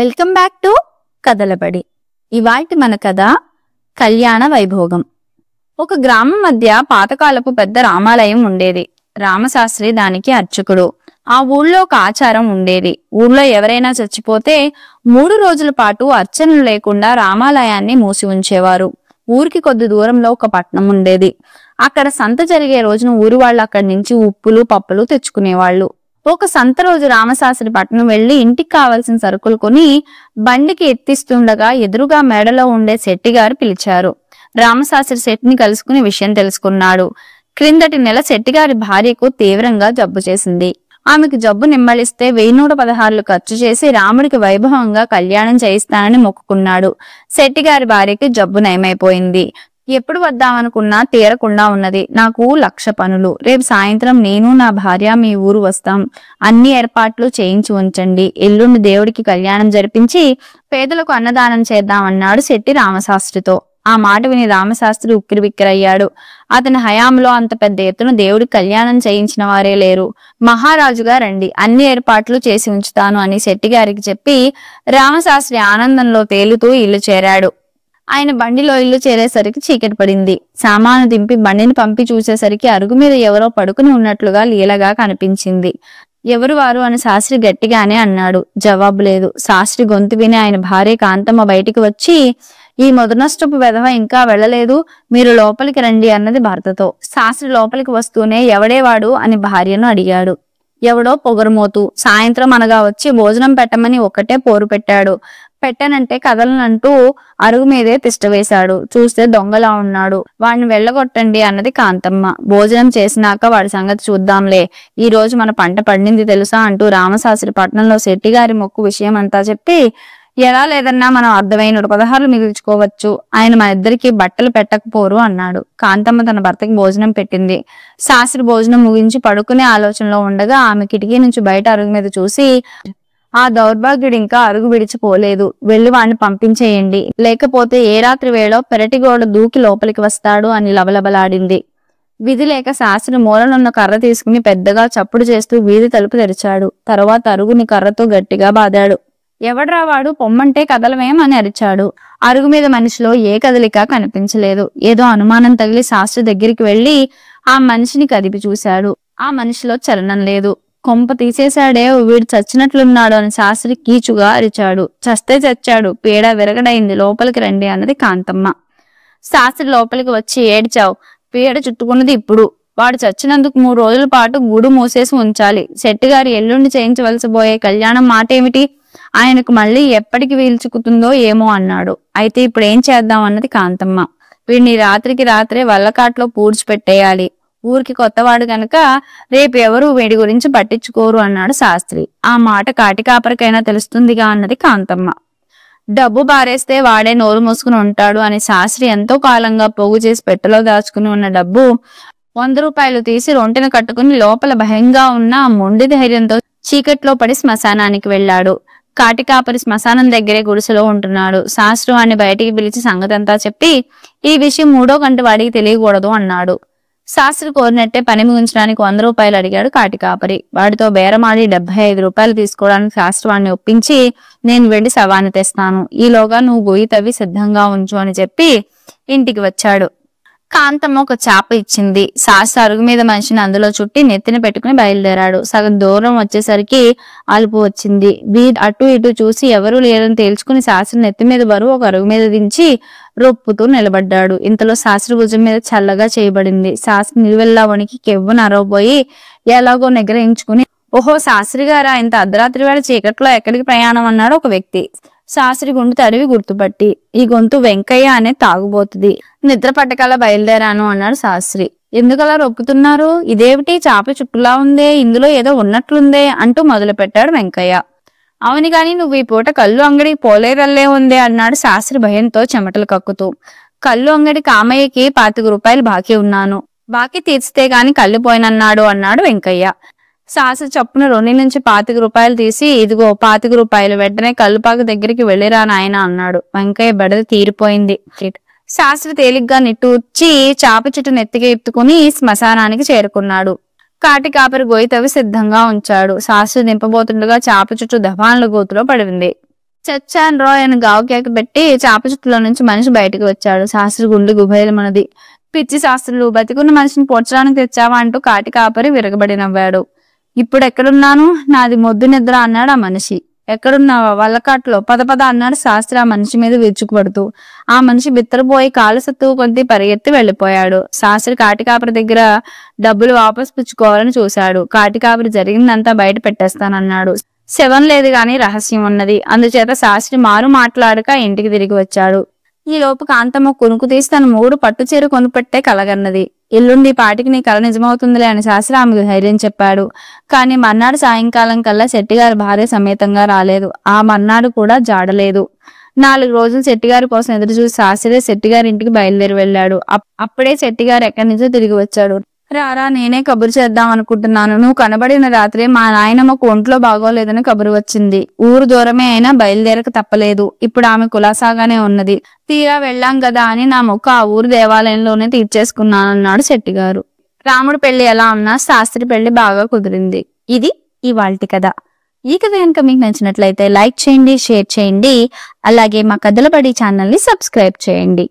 Welcome back to కథలబడి. ఇవాల్టి మన కథ కళ్యాణ వైభోగం. ఒక గ్రామం మధ్య పాతకాలపు పెద్ద రామాలయం ఉండేది. రామశాస్త్రి దానికి అర్చకుడు. ఆ ఊళ్ళో ఒక ఆచారం ఉండేది. ఊళ్ళో ఎవరైనా చచ్చిపోతే 3 రోజుల పాటు అర్చనలు లేకుండా రామాలయాన్ని మూసి ఉంచేవారు. ఊరికి కొద్ది దూరంలో ఒక పట్నం ఉండేది. అక్కడ సంత జరిగే రోజున ఊరు వాళ్ళు అక్కడి నుంచి ఉప్పులు పప్పులు తెచ్చుకునేవాళ్ళు. ఒక సంత రోజు రామశాస్త్రి పట్నం వెళ్లి ఇంటికి కావలసిన సరుకులు కొని బండికి ఎత్తిస్తుండగా ఎదురుగా మేడలో ఉండే శెట్టిగారు పిలిచారు. రామశాస్త్రి శెట్టిని కలుసుకుని విషయం తెలుసుకున్నాడు. క్రిందటి నెల శెట్టిగారి భార్యకు తీవ్రంగా జబ్బు చేసింది. ఆమెకు జబ్బు నిమ్మలిస్తే 1116 ఖర్చు చేసి రాముడికి వైభవంగా కళ్యాణం చేయిస్తానని మొక్కుకున్నాడు. శెట్టిగారి భార్యకి జబ్బు నయమైపోయింది. ఎప్పుడు వద్దామనుకున్నా తీరకుండా ఉన్నది. నాకు 1,00,000 పనులు. రేపు సాయంత్రం నేను నా భార్య మీ ఊరు వస్తాం. అన్ని ఏర్పాట్లు చేయించి ఉంచండి. ఎల్లుండి దేవుడికి కళ్యాణం జరిపించి పేదలకు అన్నదానం చేద్దామన్నాడు శెట్టి రామశాస్త్రితో. ఆ మాట విని రామశాస్త్రి ఉక్కిరిబిక్కిరయ్యాడు. అతని హయాంలో అంత పెద్ద ఎత్తున దేవుడికి కళ్యాణం చేయించిన వారే లేరు. మహారాజుగా రండి, అన్ని ఏర్పాట్లు చేసి ఉంచుతాను అని శెట్టిగారికి చెప్పి రామశాస్త్రి ఆనందంలో తేలుతూ ఇల్లు చేరాడు. ఆయన బండిలో ఇల్లు చేరేసరికి చీకటి పడింది. సామాను దింపి బండిని పంపి చూసేసరికి అరుగు మీద ఎవరో పడుకుని ఉన్నట్లుగా లీలగా కనిపించింది. ఎవరు వారు అని శాస్త్రి గట్టిగానే అన్నాడు. జవాబు లేదు. శాస్త్రి గొంతు విని ఆయన భార్య కాంతమ్మ బయటికి వచ్చి, ఈ మొదనష్టపు వెధవ ఇంకా వెళ్ళలేదు, మీరు లోపలికి రండి అన్నది భర్తతో. శాస్త్రి లోపలికి వస్తూనే ఎవడేవాడు అని భార్యను అడిగాడు. ఎవడో పొగరుమోతూ సాయంత్రం అనగా వచ్చి భోజనం పెట్టమని ఒక్కటే పోరు పెట్టాడు. పెట్టనంటే కదలనంటూ అరుగు మీదే తిష్టవేశాడు. చూస్తే దొంగలా ఉన్నాడు. వాడిని వెళ్ళగొట్టండి అన్నది కాంతమ్మ. భోజనం చేసినాక వాడి సంగతి చూద్దాంలే, ఈ రోజు మన పంట పండింది తెలుసా అంటూ రామశాస్త్రి పట్నంలో శెట్టిగారి మొక్కు విషయం అంతా చెప్పి, ఎలా లేదన్నా మనం అర్ధమైన 16 మిగిల్చుకోవచ్చు, ఆయన మన ఇద్దరికి బట్టలు పెట్టకపోరు అన్నాడు. కాంతమ్మ తన భర్తకి భోజనం పెట్టింది. శాస్త్రి భోజనం ముగించి పడుకునే ఆలోచనలో ఉండగా ఆమె కిటికీ నుంచి బయట అరుగు మీద చూసి, ఆ దౌర్భాగ్యుడు ఇంకా అరుగు విడిచిపోలేదు, వెళ్లి వాణ్ణి పంపించేయండి, లేకపోతే ఏ రాత్రి వేళో పెరటిగోడ దూకి లోపలికి వస్తాడు అని లబలబలాడింది. విధి లేక శాస్త్రి మూలనున్న కర్ర తీసుకుని పెద్దగా చప్పుడు చేస్తూ వీధి తలుపు తెరిచాడు. తరువాత అరుగుని కర్రతో గట్టిగా బాదాడు. ఎవడ్రా వాడు, పొమ్మంటే కదలవేం అని అరిచాడు. అరుగు మీద మనిషిలో ఏ కదలిక కనిపించలేదు. ఏదో అనుమానం తగిలి శాస్త్రి దగ్గరికి వెళ్లి ఆ మనిషిని కదిపి చూశాడు. ఆ మనిషిలో చలనం లేదు. కొంప తీసేశాడే, వీడు చచ్చినట్లున్నాడు అని శాస్త్రి కీచుగా అరిచాడు. చస్తే చచ్చాడు, పీడ విరగడైంది, లోపలికి రండి అన్నది కాంతమ్మ. శాస్త్రి లోపలికి వచ్చి, ఏడ్చావు, పీడ చుట్టుకున్నది ఇప్పుడు. వాడు చచ్చినందుకు 3 రోజుల పాటు గూడు మూసేసి ఉంచాలి. శెట్టిగారు ఎల్లుండి చేయించవలసిపోయే కళ్యాణం మాట ఏమిటి? ఆయనకు మళ్ళీ ఎప్పటికి వీల్చుకుతుందో ఏమో అన్నాడు. అయితే ఇప్పుడు ఏం చేద్దాం అన్నది కాంతమ్మ. వీడిని రాత్రికి రాత్రే వల్లకాట్లో పూడ్చిపెట్టేయాలి. ఊరికి కొత్తవాడు గనక రేపు ఎవరు వీడి గురించి పట్టించుకోరు అన్నాడు శాస్త్రి. ఆ మాట కాటికాపరికైనా తెలుస్తుందిగా అన్నది కాంతమ్మ. డబ్బు బారేస్తే వాడే నోరు మూసుకుని ఉంటాడు అని శాస్త్రి ఎంతో కాలంగా పోగు చేసి పెట్టెలో దాచుకుని ఉన్న డబ్బు 100 రూపాయలు తీసి రొంటిన కట్టుకుని లోపల భయంగా ఉన్న మొండి ధైర్యంతో చీకట్లో పడి శ్మశానానికి వెళ్లాడు. కాటికాపరి శ్మశానం దగ్గరే గుడిసెలో ఉంటున్నాడు. శాస్త్రి వాడిని బయటికి పిలిచి సంగతంతా చెప్పి, ఈ విషయం 3వ కంటి వాడికి తెలియకూడదు అన్నాడు. శాస్త్రి కోరినట్టే పని ముగించడానికి 100 రూపాయలు అడిగాడు కాటికాపరి. వాడితో బేరమాడి 75 రూపాయలు తీసుకోవడానికి శాస్త్రి వాడిని ఒప్పించి, నేను వెళ్లి శవాన్ని తెస్తాను, ఈలోగా నువ్వు గొయ్యి తవ్వి సిద్ధంగా ఉంచు అని చెప్పి ఇంటికి వచ్చాడు. కాంతమ్మ ఒక చాప ఇచ్చింది. శాస్త్రి అరుగు మీద మనిషిని అందులో చుట్టి నెత్తిన పెట్టుకుని బయలుదేరాడు. సగం దూరం వచ్చేసరికి అలుపు వచ్చింది. వీడు అటు ఇటు చూసి ఎవరూ లేరని తేల్చుకుని శాస్త్రి నెత్తి మీద బరువు ఒక అరుగు మీద దించి రొప్పుతూ నిలబడ్డాడు. ఇంతలో శాస్త్రి భుజం మీద చల్లగా చేయబడింది. శాస్త్రి నిలువెల్లా వణికి కెవ్వు నరవబోయి ఎలాగో నిగ్రహించుకుని, ఓహో శాస్త్రి గారా, ఇంత అర్ధరాత్రి వేళ చీకట్లో ఎక్కడికి ప్రయాణం అన్నాడు ఒక వ్యక్తి. శాస్త్రి గుండు తడివి గుర్తుపట్టి, ఈ గొంతు వెంకయ్య అనే తాగుబోతుంది, నిద్ర పట్టకల్లా బయలుదేరాను అన్నాడు శాస్త్రి. ఎందుకలా రొప్పుతున్నారు? ఇదేమిటి చాప చుట్టులా ఉందే, ఇందులో ఏదో ఉన్నట్లుందే అంటూ మొదలు పెట్టాడు వెంకయ్య. అవుని గాని నువ్వు ఈ పూట కళ్ళు అంగడికి పోలేరల్లే ఉందే అన్నాడు శాస్త్రి భయంతో చెమటలు కక్కుతూ. కళ్ళు అంగడి కామయ్యకి 25 రూపాయలు బాకీ ఉన్నాను, బాకీ తీర్చితే గాని కళ్ళు పోయినన్నాడు అన్నాడు వెంకయ్య. శాస్త్రి చప్పున రొన్ని నుంచి 25 రూపాయలు తీసి, ఇదిగో 25 రూపాయలు, వెంటనే కల్లుపాక దగ్గరికి వెళ్ళిరా నాయన అన్నాడు. వెంకయ్య బెడద తీరిపోయింది. శాస్త్రి తేలిగ్గా నిట్టూర్చి చాప చుట్టు నెత్తికి ఎత్తుకుని శ్మశానానికి చేరుకున్నాడు. కాటికాపరి గొయ్యి తవ్వి సిద్ధంగా ఉంచాడు. శాస్త్రి దింపబోతుండగా చాప చుట్టూ దఫాన్ల గోతులో పడింది. చచ్చాన్ రాయ్ అని గావు కేక పెట్టి చాప చుట్టులో నుంచి మనిషి బయటకు వచ్చాడు. శాస్త్రి గుండె గుబైలమన్నది. పిచ్చి శాస్త్రులు, బతికున్న మనిషిని పొడ్చడానికి తెచ్చావా అంటూ కాటి కాపరి విరగబడి నవ్వాడు. ఇప్పుడు ఎక్కడున్నాను? నాది మొద్దు నిద్ర అన్నాడు ఆ మనిషి. ఎక్కడున్నావా? వల్లకాట్లో. పద అన్నాడు శాస్త్రి ఆ మనిషి మీద విరుచుకుపడుతూ. ఆ మనిషి బిత్తరపోయి కాలు సత్తువు కొద్ది పరిగెత్తి వెళ్లిపోయాడు. శాస్త్రి కాటి కాపరి దగ్గర డబ్బులు వాపసు పుచ్చుకోవాలని చూశాడు. కాటి కాపరి జరిగిందంతా బయట పెట్టేస్తానన్నాడు. శవం లేదు గాని రహస్యం ఉన్నది. అందుచేత శాస్త్రి మారు మాట్లాడక ఇంటికి తిరిగి వచ్చాడు. ఈ లోపు కాంతమ్మ కునుకు తీసి తన 3 పట్టు చీర కొనుపెట్టే కలగన్నది. ఎల్లుండి పాటికి నీ కల నిజమవుతుందిలే అని శాస్త్రి ఆమెకు ధైర్యం చెప్పాడు. కానీ మర్నాడు సాయంకాలం కల్లా శెట్టిగారి భార్య సమేతంగా రాలేదు. ఆ మర్నాడు కూడా జాడలేదు. 4 రోజులు శెట్టిగారి కోసం ఎదురు చూసి శాస్త్రి శెట్టిగారి ఇంటికి బయలుదేరి వెళ్ళాడు. అప్పుడే శెట్టిగారు ఎక్కడి నుంచో తిరిగి వచ్చాడు. రారా, నేనే కబురు చేద్దాం అనుకుంటున్నాను. నువ్వు కనబడిన రాత్రే మా నాయనమ్మకు ఒంట్లో బాగోలేదని కబురు వచ్చింది. ఊరు దూరమే అయినా బయలుదేరక తప్పలేదు. ఇప్పుడు ఆమె కులాసాగానే ఉన్నది. తీరా వెళ్ళాం కదా అని నా మొక్క ఆ ఊరు దేవాలయంలోనే తీర్చేసుకున్నానన్నాడు శెట్టిగారు. రాముడు పెళ్లి ఎలా ఉన్నా శాస్త్రి పెళ్లి బాగా కుదిరింది. ఇది ఇవాల్టి కథ. ఈ కథ కనుక మీకు నచ్చినట్లయితే లైక్ చేయండి, షేర్ చేయండి. అలాగే మా కథల బడి ఛానల్ ని సబ్స్క్రైబ్ చేయండి.